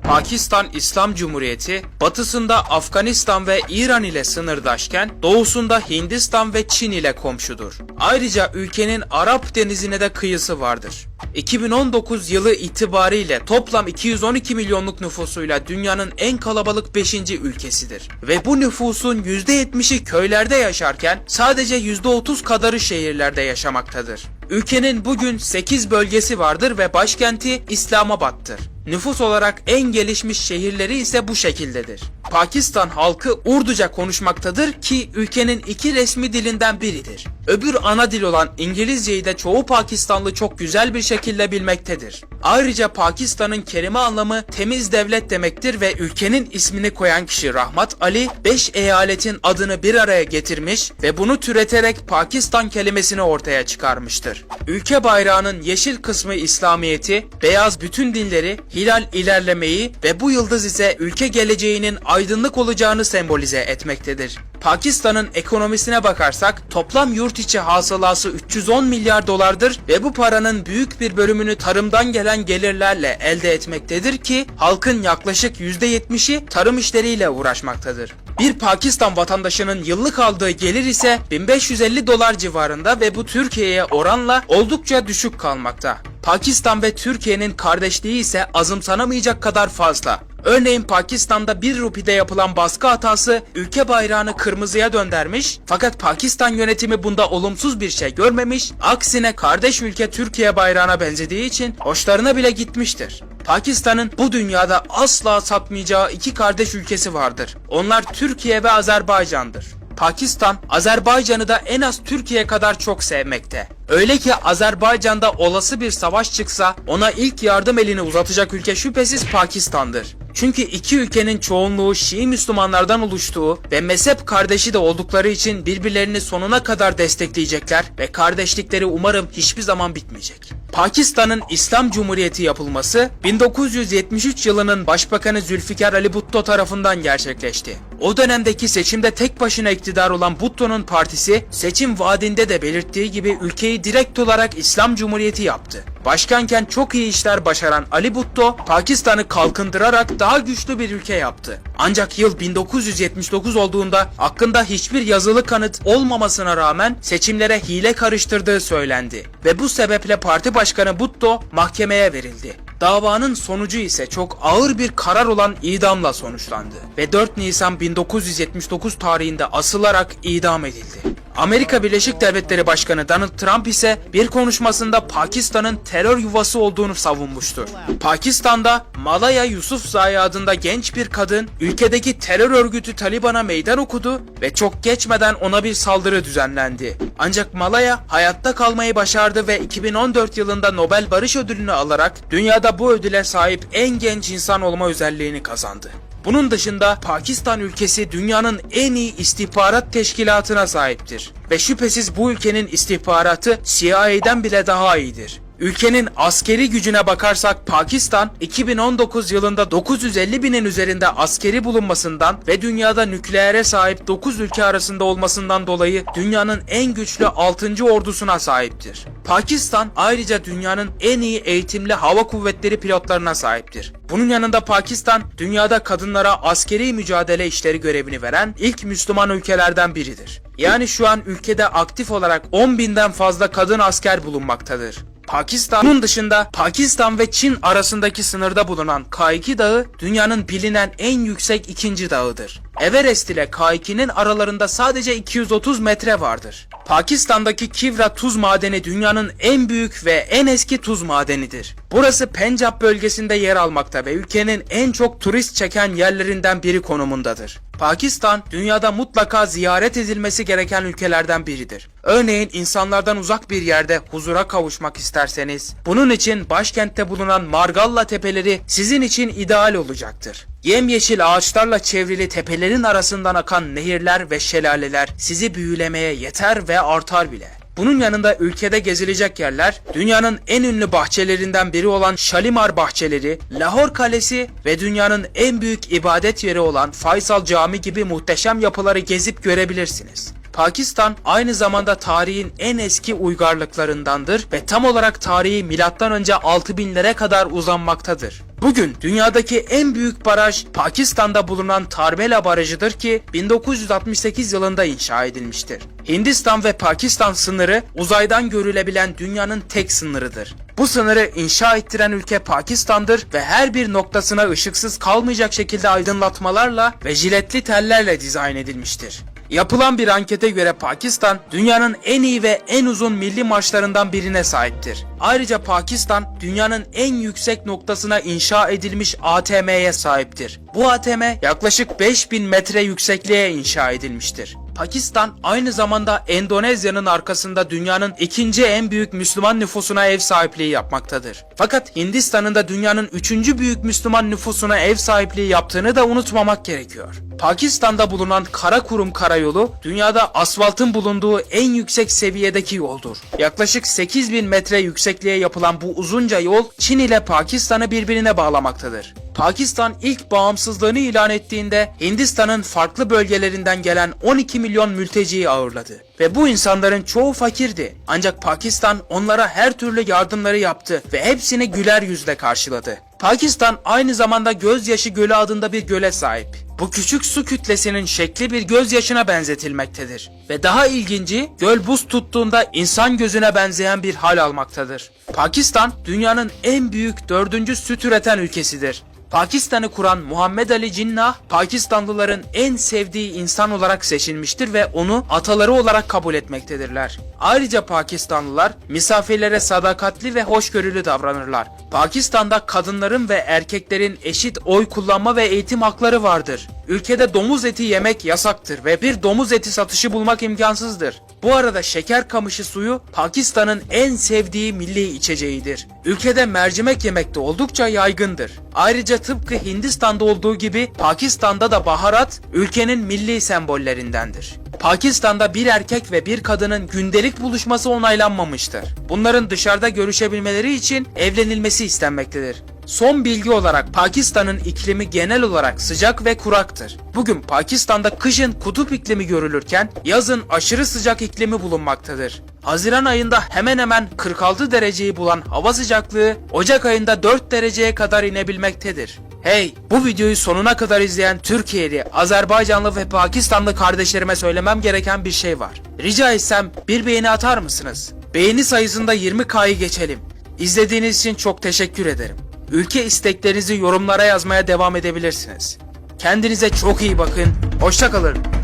Pakistan İslam Cumhuriyeti, batısında Afganistan ve İran ile sınırdaşken doğusunda Hindistan ve Çin ile komşudur. Ayrıca ülkenin Arap Denizi'ne de kıyısı vardır. 2019 yılı itibariyle toplam 212 milyonluk nüfusuyla dünyanın en kalabalık 5. ülkesidir. Ve bu nüfusun %70'i köylerde yaşarken sadece %30 kadarı şehirlerde yaşamaktadır. Ülkenin bugün 8 bölgesi vardır ve başkenti İslamabad'tır. Nüfus olarak en gelişmiş şehirleri ise bu şekildedir. Pakistan halkı Urduca konuşmaktadır ki ülkenin 2 resmi dilinden biridir. Öbür ana dil olan İngilizceyi de çoğu Pakistanlı çok güzel bir şekilde bilmektedir. Ayrıca Pakistan'ın kelime anlamı temiz devlet demektir ve ülkenin ismini koyan kişi Rahmat Ali 5 eyaletin adını bir araya getirmiş ve bunu türeterek Pakistan kelimesini ortaya çıkarmıştır. Ülke bayrağının yeşil kısmı İslamiyeti, beyaz bütün dinleri, hilal ilerlemeyi ve bu yıldız ise ülke geleceğinin aydınlık olacağını sembolize etmektedir. Pakistan'ın ekonomisine bakarsak toplam yurt içi hasılası 310 milyar dolardır ve bu paranın büyük bir bölümünü tarımdan gelen gelirlerle elde etmektedir ki halkın yaklaşık %70'i tarım işleriyle uğraşmaktadır. Bir Pakistan vatandaşının yıllık aldığı gelir ise 1550 dolar civarında ve bu Türkiye'ye oranla oldukça düşük kalmakta. Pakistan ve Türkiye'nin kardeşliği ise azımsanamayacak kadar fazla. Örneğin Pakistan'da 1 rupide yapılan baskı hatası ülke bayrağını kırmızıya döndürmüş fakat Pakistan yönetimi bunda olumsuz bir şey görmemiş, aksine kardeş ülke Türkiye bayrağına benzediği için hoşlarına bile gitmiştir. Pakistan'ın bu dünyada asla satmayacağı 2 kardeş ülkesi vardır. Onlar Türkiye ve Azerbaycan'dır. Pakistan, Azerbaycan'ı da en az Türkiye kadar çok sevmekte. Öyle ki Azerbaycan'da olası bir savaş çıksa ona ilk yardım elini uzatacak ülke şüphesiz Pakistan'dır. Çünkü iki ülkenin çoğunluğu Şii Müslümanlardan oluştuğu ve mezhep kardeşi de oldukları için birbirlerini sonuna kadar destekleyecekler ve kardeşlikleri umarım hiçbir zaman bitmeyecek. Pakistan'ın İslam Cumhuriyeti yapılması 1973 yılının Başbakanı Zülfikar Ali Bhutto tarafından gerçekleşti. O dönemdeki seçimde tek başına iktidar olan Bhutto'nun partisi seçim vaadinde de belirttiği gibi ülkeyi direkt olarak İslam Cumhuriyeti yaptı. Başkanken çok iyi işler başaran Ali Bhutto, Pakistan'ı kalkındırarak daha güçlü bir ülke yaptı. Ancak yıl 1979 olduğunda hakkında hiçbir yazılı kanıt olmamasına rağmen seçimlere hile karıştırdığı söylendi. Ve bu sebeple parti başkanı Bhutto mahkemeye verildi. Davanın sonucu ise çok ağır bir karar olan idamla sonuçlandı ve 4 Nisan 1979 tarihinde asılarak idam edildi. Amerika Birleşik Devletleri Başkanı Donald Trump ise bir konuşmasında Pakistan'ın terör yuvası olduğunu savunmuştur. Pakistan'da Malaya Yousafzai adında genç bir kadın ülkedeki terör örgütü Taliban'a meydan okudu ve çok geçmeden ona bir saldırı düzenlendi. Ancak Malaya hayatta kalmayı başardı ve 2014 yılında Nobel Barış Ödülünü alarak dünyada bu ödüle sahip en genç insan olma özelliğini kazandı. Bunun dışında Pakistan ülkesi dünyanın en iyi istihbarat teşkilatına sahiptir ve şüphesiz bu ülkenin istihbaratı CIA'den bile daha iyidir. Ülkenin askeri gücüne bakarsak Pakistan 2019 yılında 950 binin üzerinde askeri bulunmasından ve dünyada nükleere sahip 9 ülke arasında olmasından dolayı dünyanın en güçlü 6. ordusuna sahiptir. Pakistan ayrıca dünyanın en iyi eğitimli hava kuvvetleri pilotlarına sahiptir. Bunun yanında Pakistan dünyada kadınlara askeri mücadele işleri görevini veren ilk Müslüman ülkelerden biridir. Yani şu an ülkede aktif olarak 10.000'den fazla kadın asker bulunmaktadır. Bunun dışında Pakistan ve Çin arasındaki sınırda bulunan K2 Dağı dünyanın bilinen en yüksek ikinci dağıdır. Everest ile K2'nin aralarında sadece 230 metre vardır. Pakistan'daki Kivra tuz madeni dünyanın en büyük ve en eski tuz madenidir. Burası Pencap bölgesinde yer almakta ve ülkenin en çok turist çeken yerlerinden biri konumundadır. Pakistan, dünyada mutlaka ziyaret edilmesi gereken ülkelerden biridir. Örneğin insanlardan uzak bir yerde huzura kavuşmak isterseniz, bunun için başkentte bulunan Margalla tepeleri sizin için ideal olacaktır. Yemyeşil ağaçlarla çevrili tepelerin arasından akan nehirler ve şelaleler sizi büyülemeye yeter ve artar bile. Bunun yanında ülkede gezilecek yerler, dünyanın en ünlü bahçelerinden biri olan Shalimar bahçeleri, Lahor Kalesi ve dünyanın en büyük ibadet yeri olan Faysal Cami gibi muhteşem yapıları gezip görebilirsiniz. Pakistan aynı zamanda tarihin en eski uygarlıklarındandır ve tam olarak tarihi MÖ 6000'lere kadar uzanmaktadır. Bugün dünyadaki en büyük baraj Pakistan'da bulunan Tarbela Barajı'dır ki 1968 yılında inşa edilmiştir. Hindistan ve Pakistan sınırı uzaydan görülebilen dünyanın tek sınırıdır. Bu sınırı inşa ettiren ülke Pakistan'dır ve her bir noktasına ışıksız kalmayacak şekilde aydınlatmalarla ve jiletli tellerle dizayn edilmiştir. Yapılan bir ankete göre Pakistan, dünyanın en iyi ve en uzun milli marşlarından birine sahiptir. Ayrıca Pakistan, dünyanın en yüksek noktasına inşa edilmiş ATM'ye sahiptir. Bu ATM yaklaşık 5000 metre yüksekliğe inşa edilmiştir. Pakistan aynı zamanda Endonezya'nın arkasında dünyanın ikinci en büyük Müslüman nüfusuna ev sahipliği yapmaktadır. Fakat Hindistan'ın da dünyanın üçüncü büyük Müslüman nüfusuna ev sahipliği yaptığını da unutmamak gerekiyor. Pakistan'da bulunan Karakurum Karayolu, dünyada asfaltın bulunduğu en yüksek seviyedeki yoldur. Yaklaşık 8000 metre yüksekliğe yapılan bu uzunca yol, Çin ile Pakistan'ı birbirine bağlamaktadır. Pakistan ilk bağımsızlığını ilan ettiğinde Hindistan'ın farklı bölgelerinden gelen 12 milyon mülteciyi ağırladı. Ve bu insanların çoğu fakirdi. Ancak Pakistan onlara her türlü yardımları yaptı ve hepsini güler yüzle karşıladı. Pakistan aynı zamanda Gözyaşı Gölü adında bir göle sahip. Bu küçük su kütlesinin şekli bir gözyaşına benzetilmektedir. Ve daha ilginci, göl buz tuttuğunda insan gözüne benzeyen bir hal almaktadır. Pakistan, dünyanın en büyük 4. süt üreten ülkesidir. Pakistan'ı kuran Muhammed Ali Cinnah, Pakistanlıların en sevdiği insan olarak seçilmiştir ve onu ataları olarak kabul etmektedirler. Ayrıca Pakistanlılar misafirlere sadakatli ve hoşgörülü davranırlar. Pakistan'da kadınların ve erkeklerin eşit oy kullanma ve eğitim hakları vardır. Ülkede domuz eti yemek yasaktır ve bir domuz eti satışı bulmak imkansızdır. Bu arada şeker kamışı suyu Pakistan'ın en sevdiği milli içeceğidir. Ülkede mercimek yemek de oldukça yaygındır. Ayrıca tıpkı Hindistan'da olduğu gibi Pakistan'da da baharat ülkenin milli sembollerindendir. Pakistan'da bir erkek ve bir kadının gündelik buluşması onaylanmamıştır. Bunların dışarıda görüşebilmeleri için evlenilmesi istenmektedir. Son bilgi olarak Pakistan'ın iklimi genel olarak sıcak ve kuraktır. Bugün Pakistan'da kışın kutup iklimi görülürken yazın aşırı sıcak iklimi bulunmaktadır. Haziran ayında hemen hemen 46 dereceyi bulan hava sıcaklığı Ocak ayında 4 dereceye kadar inebilmektedir. Hey, bu videoyu sonuna kadar izleyen Türkiye'li, Azerbaycanlı ve Pakistanlı kardeşlerime söylemem gereken bir şey var. Rica etsem bir beğeni atar mısınız? Beğeni sayısında 20K'yı geçelim. İzlediğiniz için çok teşekkür ederim. Ülke isteklerinizi yorumlara yazmaya devam edebilirsiniz. Kendinize çok iyi bakın. Hoşça kalın.